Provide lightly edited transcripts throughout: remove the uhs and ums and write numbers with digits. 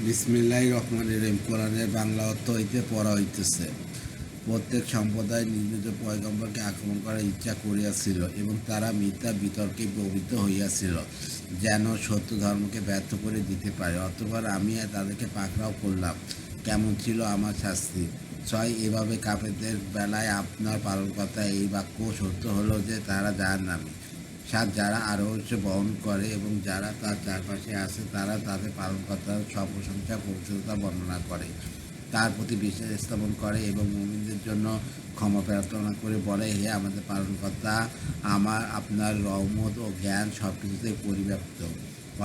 বিসমিল্লাহির রহমানির রহিম। কোরআনের বাংলা অর্থ হইতে পড়া হইতেছে। প্রত্যেক সম্প্রদায় নিজ নিজ পয়গম্বরকে আক্রমণ করার ইচ্ছা করিয়াছিল এবং তারা মিথ্যা বিতর্কে প্রবৃত্ত হইয়াছিল, যেন সত্য ধর্মকে ব্যর্থ করে দিতে পারে। অতঃপর আমি তাদেরকে পাকড়াও করলাম। কেমন ছিল আমার শাস্তি। 6, এভাবে কাফেরদের বেলায় আপনার পালনকর্তা এই বাক্য সত্য হলো যে তারা জাহান্নামী। 7, যারা আরোহ্য বহন করে এবং যারা তার চারপাশে আছে তারা তাদের পালনকর্তার প্রশংসা পবিত্রতা বর্ণনা করে, তার প্রতি বিশ্বাস স্থাপন করে এবং মুমিনদের জন্য ক্ষমা প্রার্থনা করে বলে, হে আমাদের পালনকর্তা, আপনার রহমত ও জ্ঞান সব কিছুতেই পরিব্যাপ্ত।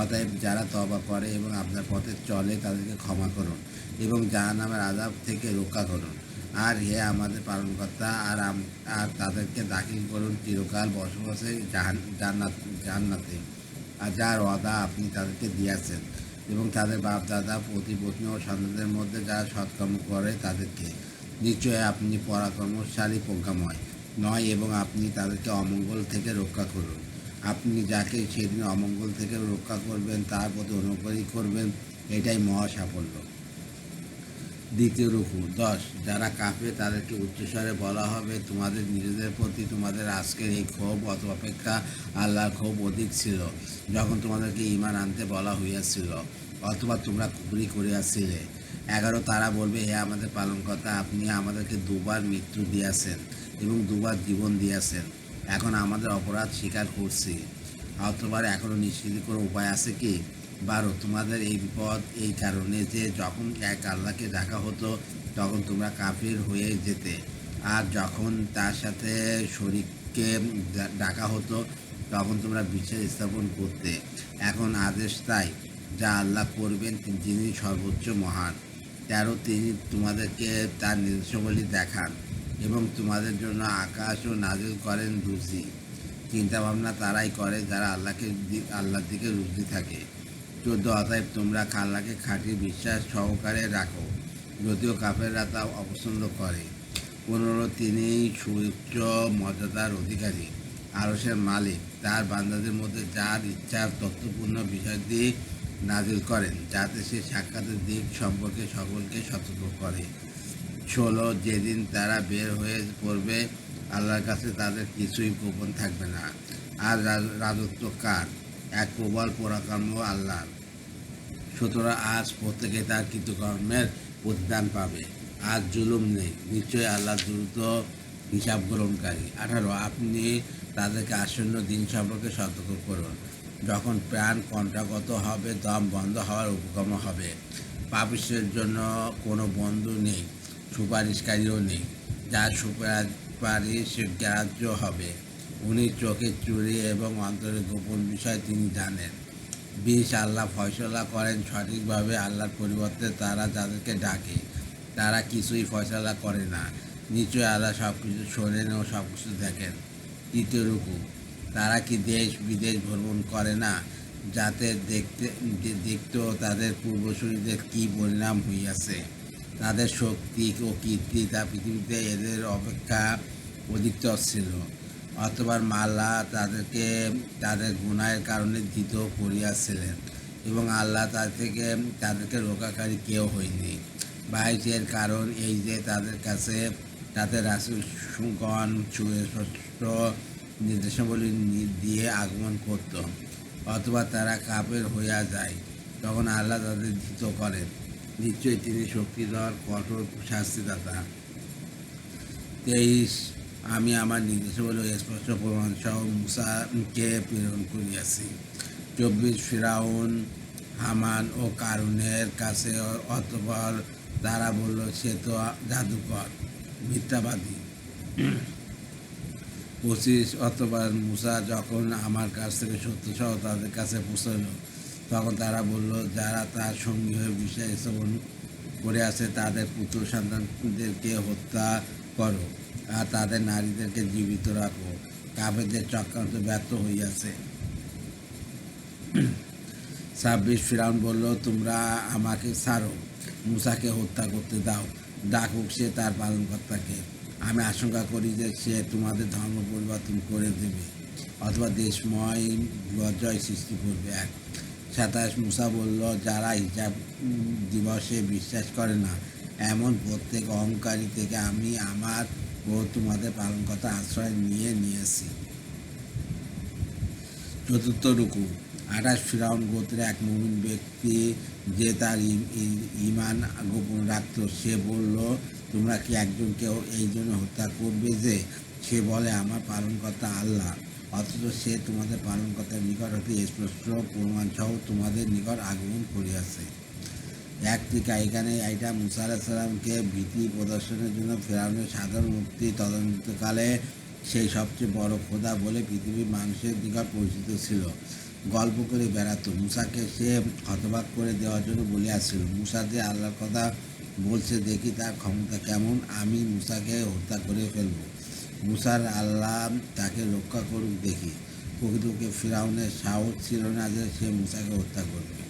অতএব যারা তওবা করে এবং আপনার পথে চলে তাদেরকে ক্ষমা করুন এবং জাহান্নামের আযাব থেকে রক্ষা করুন। আর হে আমাদের পালনকর্তা, আর তাদেরকে দাখিল করুন চিরকাল বসবাসে জান্নাতে, আর যার ওয়াদা আপনি তাদেরকে দিয়েছেন, এবং তাদের বাপ দাদা প্রতিপত্নী ও সন্তানদের মধ্যে যারা সৎকর্ম করে তাদেরকে। নিশ্চয় আপনি পরাক্রমশালী প্রজ্ঞাময় নয়, এবং আপনি তাদেরকে অমঙ্গল থেকে রক্ষা করুন। আপনি যাকে সেদিন অমঙ্গল থেকে রক্ষা করবেন তার প্রতি অনুগ্রহী করবেন, এটাই মহা সাফল্য। দ্বিতীয় রুকু 10, যারা কাঁপে তাদেরকে উচ্চস্বরে বলা হবে, তোমাদের নিজেদের প্রতি তোমাদের আজকের এই ক্ষোভ অপেক্ষা আল্লাহর ক্ষোভ অধিক ছিল, যখন তোমাদেরকে ঈমান আনতে বলা হইয়াছিল, অথবা তোমরা কুফরি করিয়াছিলে। 11, তারা বলবে, হে আমাদের পালনকর্তা, আপনি আমাদেরকে দুবার মৃত্যু দিয়াছেন এবং দুবার জীবন দিয়াছেন, এখন আমাদের অপরাধ স্বীকার করছি, অথবা এখনও নিষ্কৃতি কোনো উপায় আছে কি? 12, তোমাদের এই বিপদ এই কারণে যে যখন এক আল্লাহকে ডাকা হতো তখন তোমরা কাফির হয়ে যেতে, আর যখন তার সাথে শরীককে ডাকা হতো তখন তোমরা বিশ্বাস স্থাপন করতে। এখন আদেশ তাই, যা আল্লাহ করবেন যিনি সর্বোচ্চ মহান। 13, তিনি তোমাদেরকে তার নির্দেশাবলী দেখান এবং তোমাদের জন্য আকাশ ও নাজিল করেন রুজি। চিন্তাভাবনা তারাই করে যারা আল্লাহর দিকে রুজি থাকে। 14, অতএব তোমরা আল্লাহকে খাঁটি বিশ্বাস সহকারে রাখো, যদিও কাফেররা তা অপছন্দ করে। 15, তিনি সুউচ্চ মর্যাদার অধিকারী, আরশের মালিক, তার বান্দাদের মধ্যে যার ইচ্ছার তথ্যপূর্ণ বিষয়টি নাজিল করেন, যাতে সে সাক্ষাতের দিক সম্পর্কে সকলকে সতর্ক করে। 16, যেদিন তারা বের হয়ে পড়বে আল্লাহর কাছে তাদের কিছুই গোপন থাকবে না। আর রাজত্ব কার? এক প্রবল পরাক্রম আল্লাহর। 17, আজ প্রত্যেকে তার কৃতকর্মের প্রতিদান পাবে, আজ জুলুম নেই, নিশ্চয়ই আল্লাহ দ্রুত হিসাব গ্রহণকারী। 18, আপনি তাদেরকে আসন্ন দিন সম্পর্কে সতর্ক করুন, যখন প্রাণ কণ্ঠাগত হবে, দম বন্ধ হওয়ার উপক্রম হবে। পাপিষ্ঠের জন্য কোনো বন্ধু নেই, সুপারিশকারীও নেই, যার সুপারিশ গ্রাহ্য হবে। উনি চোখের চুরি এবং অন্তরের গোপন বিষয় তিনি জানেন। 20, আল্লাহ ফয়সলা করেন সঠিকভাবে, আল্লাহর পরিবর্তে তারা যাদেরকে ডাকে তারা কিছুই ফয়সলা করে না। নিশ্চয়ই আল্লাহ সব কিছু শোনেন ও সব কিছু দেখেন। তৃতীয় রুকু, তারা কি দেশ বিদেশ ভ্রমণ করে না, যাতে দেখত তাদের পূর্বসূরীদের কী পরিণাম হইয়াছে। তাদের শক্তি ও কীর্তি তা পৃথিবীতে এদের অপেক্ষা অধিকতর ছিল, অথবা আল্লাহ তাদেরকে তাদের গুনাহের কারণে ধৃত করিয়াছিলেন, এবং আল্লাহ তাদেরকে রক্ষাকারী কেউ হয়নি। 22, এর কারণ এই যে তাদের কাছে তাদের রাসূলগণ সুস্পষ্ট নির্দেশাবলী দিয়ে আগমন করত, অথবা তারা কাফের হইয়া যায়, তখন আল্লাহ তাদের ধৃত করেন। নিশ্চয়ই তিনি শক্তিধর কঠোর শাস্তিদাতা। 23, আমি আমার নির্দেশাবলী স্পষ্ট প্রমাণ সহ মূসাকে প্রেরণ করিয়াছি। 24, ফিরআউন, হামান ও কারুনের কাছে, অতঃপর তারা বলল, সে তো জাদুকর, মিথ্যাবাদী। 25, অতঃপর মূসা যখন আমার কাছ থেকে সত্য সহ তাদের কাছে পৌঁছল, তখন তারা বলল, যারা তার সঙ্গী হয়ে বিশ্বাস স্থাপন করে আছে তাদের পুত্র সন্তানদেরকে হত্যা করো, আর তাদের নারীদেরকে জীবিত রাখো। কাফেরদের চক্রান্ত ব্যর্থ হইয়াছে। 26, ফিরআউন বলল, তোমরা আমাকে ছাড়ো, মূসাকে হত্যা করতে দাও, ডাকুক সে তার পালনকর্তাকে। আমি আশঙ্কা করি যে সে তোমাদের ধর্ম পরিবর্তন করে দেবে, অথবা দেশময় বিপর্যয় সৃষ্টি করবে। 27 মুসা বলল, যারা হিসাব দিবসে বিশ্বাস করে না এমন প্রত্যেক অহংকারী থেকে আমি আমার ও তোমাদের পালনকর্তা আশ্রয় নিয়েছি। চতুর্থ রুকু। 28 ফিরাউন গোত্রের এক মুমিন ব্যক্তি যে তার ঈমান গোপন রাখত, সে বলল, তোমরা কি একজনকে এই জন্য হত্যা করবে যে সে বলে আমার পালনকর্তা আল্লাহ, অথচ সে তোমাদের পালনকর্তার নিকট হতে স্পষ্ট প্রমাণসহ তোমাদের নিকট আগমন করিয়াছে। এক টিকা। এখানে এটা মুসা আলাইহিস সালামকে ভীতি প্রদর্শনের জন্য ফেরাউনের সাধারণ মুক্তি তদন্তকালে সেই সবচেয়ে বড় খোদা বলে পৃথিবীর মানুষের নিকট পরিচিত ছিল, গল্প করে বেড়াতো। মুসাকে সে হতবাক করে দেওয়ার জন্য বলিয়াছিল, মুসা যে আল্লাহর কথা বলছে, দেখি তার ক্ষমতা কেমন, আমি মুসাকে হত্যা করে ফেলব। মুসার আল্লাহ তাকে রক্ষা করুক দেখি। প্রকৃতপক্ষে ফিরাউনের সাহস ছিল না যে সে মুসাকে হত্যা করবে।